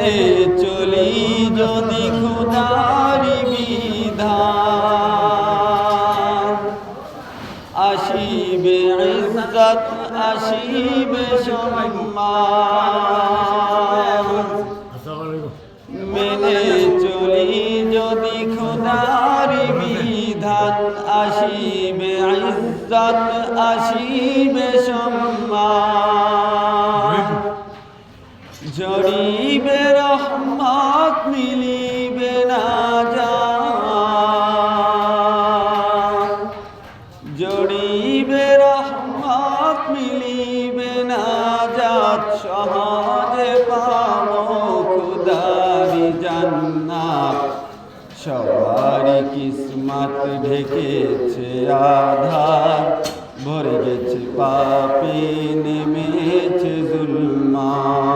মেনে চলি যদি খোদারি বিধান, আসিবে ইজ্জত আসিবে সম্মান। মেনে চলি যদি খোদারি বিধান, আসিবে ইজ্জত আসিবে সম্মান। জড়িবে রহমত মিলিবে না জান, জড়িবে রহমত মিলিবে না জাত, সহজে পাবো খোদারি জান্নাত। সবারই কিসমত ঢেকেছে আধার, ভরে গেছে পাপে নেমেছে জুলমান।